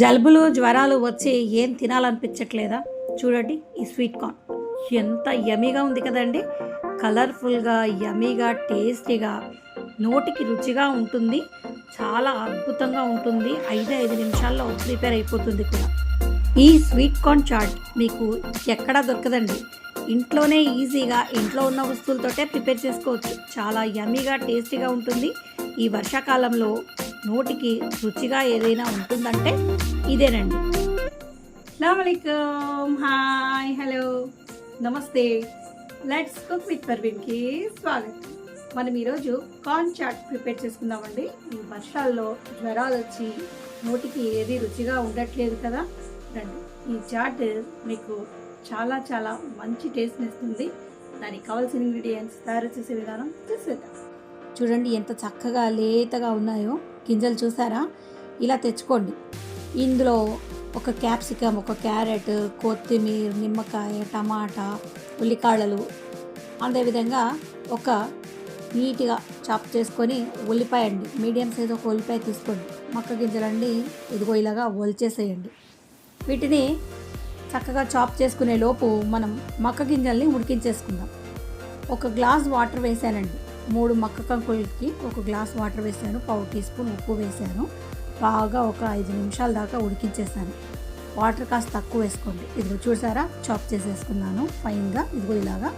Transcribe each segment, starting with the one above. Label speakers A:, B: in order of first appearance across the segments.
A: జలుబులు జ్వరాలు వచ్చి ఏం తినాలనిపించట్లేదా? చూడండి ఈ స్వీట్ కార్న్ ఎంత యమ్మీగా ఉంది కదండి. కలర్ఫుల్గా, యమ్మీగా, టేస్టీగా, నోటికి రుచిగా ఉంటుంది. చాలా అద్భుతంగా ఉంటుంది. 5 నిమిషాల్లో ప్రిపేర్ అయిపోతుంది కూడా. ఈ స్వీట్ కార్న్ చాట్ మీకు ఎక్కడా దొరకదండి. ఇంట్లోనే ఈజీగా ఇంట్లో ఉన్న వస్తువులతోటే ప్రిపేర్ చేసుకోవచ్చు. చాలా యమ్మీగా, టేస్టీగా ఉంటుంది. ఈ వర్షాకాలంలో నోటికి రుచిగా ఏదైనా ఉంటుందంటే ఇదేనండి. అస్సలాముఅలైకుం, హాయ్, హలో, నమస్తే. లెట్స్ కుక్ విత్ పర్వీన్కి స్వాగతం. మనం ఈరోజు కార్న్ చాట్ ప్రిపేర్ చేసుకుందామండి. ఈ వర్షాల్లో జ్వరాలు వచ్చి నోటికి ఏది రుచిగా ఉండట్లేదు కదా, రండి ఈ చాట్ మీకు చాలా చాలా మంచి టేస్ట్ని ఇస్తుంది. దానికి కావాల్సిన ఇంగ్రీడియంట్స్ తయారు చేసే విధానం చూసేద్దాం. చూడండి ఎంత చక్కగా లేతగా ఉన్నాయో గింజలు, చూసారా? ఇలా తెచ్చుకోండి. ఇందులో ఒక క్యాప్సికమ్, ఒక క్యారెట్, కొత్తిమీర, నిమ్మకాయ, టమాటా, ఉల్లికాడలు, అదేవిధంగా ఒక నీట్గా చాప్ చేసుకొని ఉల్లిపాయ అండి, మీడియం సైజ్ ఒక ఉల్లిపాయ తీసుకోండి. మొక్క గింజలండి ఇదిగో ఇలాగా ఒలిచేసేయండి. వీటిని చక్కగా చాప్ చేసుకునే లోపు మనం మొక్క గింజల్ని ఉడికించేసుకుందాం. ఒక గ్లాస్ వాటర్ వేసానండి. 3 మొక్క కంకులకి ఒక గ్లాస్ వాటర్ వేసాను. 1/4 టీ స్పూన్ ఉప్పు వేసాను. బాగా ఒక 5 నిమిషాల దాకా ఉడికించేసాను. వాటర్ కాస్త తక్కువ వేసుకోండి. ఇదిగో చూసారా, చాప్ చేసేసుకున్నాను ఫైన్గా. ఇదిగో ఇలాగా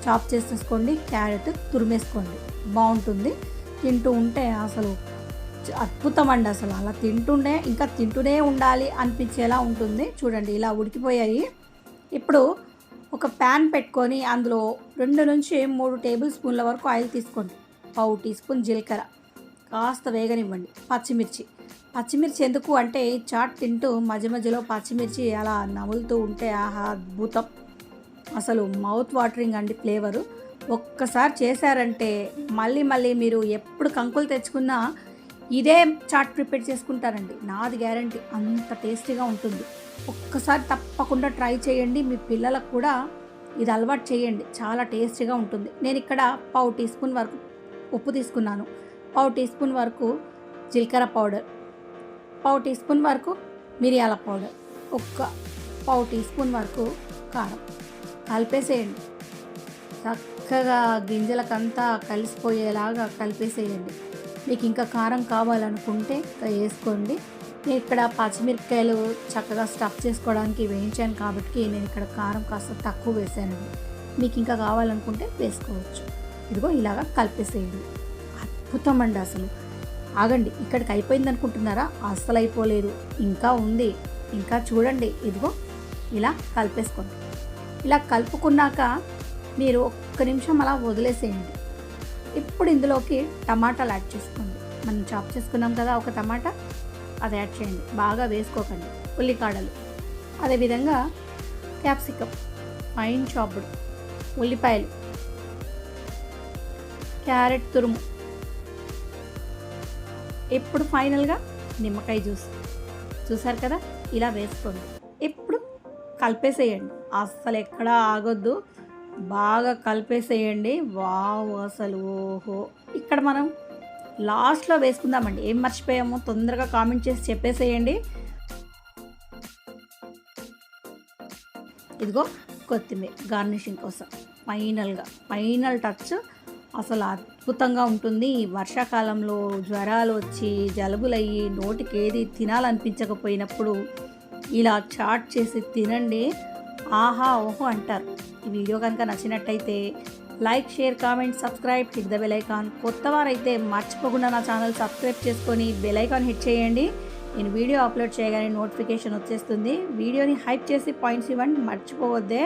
A: చాప్ చేసేసుకోండి. క్యారెట్ తురిమేసుకోండి, బాగుంటుంది. తింటూ ఉంటే అసలు అద్భుతం అండి. అసలు అలా తింటుండే ఇంకా తింటూనే ఉండాలి అనిపించేలా ఉంటుంది. చూడండి ఇలా ఉడికిపోయాయి. ఇప్పుడు ఒక ప్యాన్ పెట్టుకొని అందులో 2 నుంచి 3 టేబుల్ స్పూన్ల వరకు ఆయిల్ తీసుకోండి. 1/4 టీ స్పూన్ జీలకర్ర కాస్త వేగనివ్వండి. పచ్చిమిర్చి ఎందుకు అంటే చాట్ తింటూ మధ్య మధ్యలో పచ్చిమిర్చి అలా నములుతూ ఉంటే ఆహా అద్భుతం, అసలు మౌత్ వాటరింగ్ అండి ఫ్లేవరు. ఒక్కసారి చేశారంటే మళ్ళీ మళ్ళీ మీరు ఎప్పుడు కంకులు తెచ్చుకున్నా ఇదే చాట్ ప్రిపేర్ చేసుకుంటారండి. నాది గ్యారంటీ, అంత టేస్టీగా ఉంటుంది. ఒక్కసారి తప్పకుండా ట్రై చేయండి. మీ పిల్లలకు కూడా ఇది అలవాటు చేయండి, చాలా టేస్టీగా ఉంటుంది. నేను ఇక్కడ 1/4 టీ స్పూన్ వరకు ఉప్పు తీసుకున్నాను. 1/4 టీ స్పూన్ వరకు జీలకర్ర పౌడర్, 1/4 టీ స్పూన్ వరకు మిరియాల పౌడర్, ఒక 1/4 టీ స్పూన్ వరకు కారం కలిపేసేయండి. చక్కగా గింజలకంతా కలిసిపోయేలాగా కలిపేసేయండి. మీకు ఇంకా కారం కావాలనుకుంటే వేసుకోండి. నేను ఇక్కడ పచ్చిమిరపకాయలు చక్కగా స్టఫ్ చేసుకోవడానికి వేయించాను కాబట్టి నేను ఇక్కడ కారం కాస్త తక్కువ వేసానండి. మీకు ఇంకా కావాలనుకుంటే వేసుకోవచ్చు. ఇదిగో ఇలాగా కలిపేసేయండి. అద్భుతం అండి అసలు. ఆగండి, ఇక్కడికి అయిపోయింది అనుకుంటున్నారా? అస్సలు అయిపోలేదు, ఇంకా ఉంది. ఇంకా చూడండి, ఇదిగో ఇలా కలిపేసుకోండి. ఇలా కలుపుకున్నాక మీరు 1 నిమిషం అలా వదిలేసేయండి. ఇప్పుడు ఇందులోకి టమాటాలు యాడ్ చేసుకోండి. మనం చాప్ చేసుకున్నాం కదా ఒక టమాటా, అది యాడ్ చేయండి. బాగా వేసుకోకండి. ఉల్లికాడలు, అదేవిధంగా క్యాప్సికమ్ ఫైన్ చాప్డ్, ఉల్లిపాయలు, క్యారెట్ తురుము, ఇప్పుడు ఫైనల్గా నిమ్మకాయ జ్యూస్. చూసారు కదా, ఇలా వేసుకోండి. ఇప్పుడు కలిపేసేయండి. అస్సలు ఎక్కడా ఆగొద్దు, బాగా కలిపేసేయండి. వావ్, అసలు ఓహో. ఇక్కడ మనం లాస్ట్లో వేసుకుందామండి. ఏం మర్చిపోయామో తొందరగా కామెంట్ చేసి చెప్పేసేయండి. ఇదిగో కొత్తిమీర గార్నిషింగ్ కోసం ఫైనల్ టచ్. అసలు అద్భుతంగా ఉంటుంది. ఈ వర్షాకాలంలో జ్వరాలు వచ్చి జలుబులయ్యి నోటికి ఏది తినాలనిపించకపోయినప్పుడు ఇలా చాట్ చేసి తినండి. ఆహా ఓహో అంటారు. ఈ వీడియో కనుక నచ్చినట్టయితే like, share, comment, subscribe, hit the bell icon. కొత్త వారైతే మర్చిపోకుండా నా ఛానల్ సబ్స్క్రైబ్ చేసుకొని బెల్ ఐకాన్ హిట్ చేయండి. నేను వీడియో అప్లోడ్ చేయగానే నోటిఫికేషన్ వచ్చేస్తుంది. వీడియోని హైప్ చేసి పాయింట్స్ ఇవ్వండి, మర్చిపోవద్దే.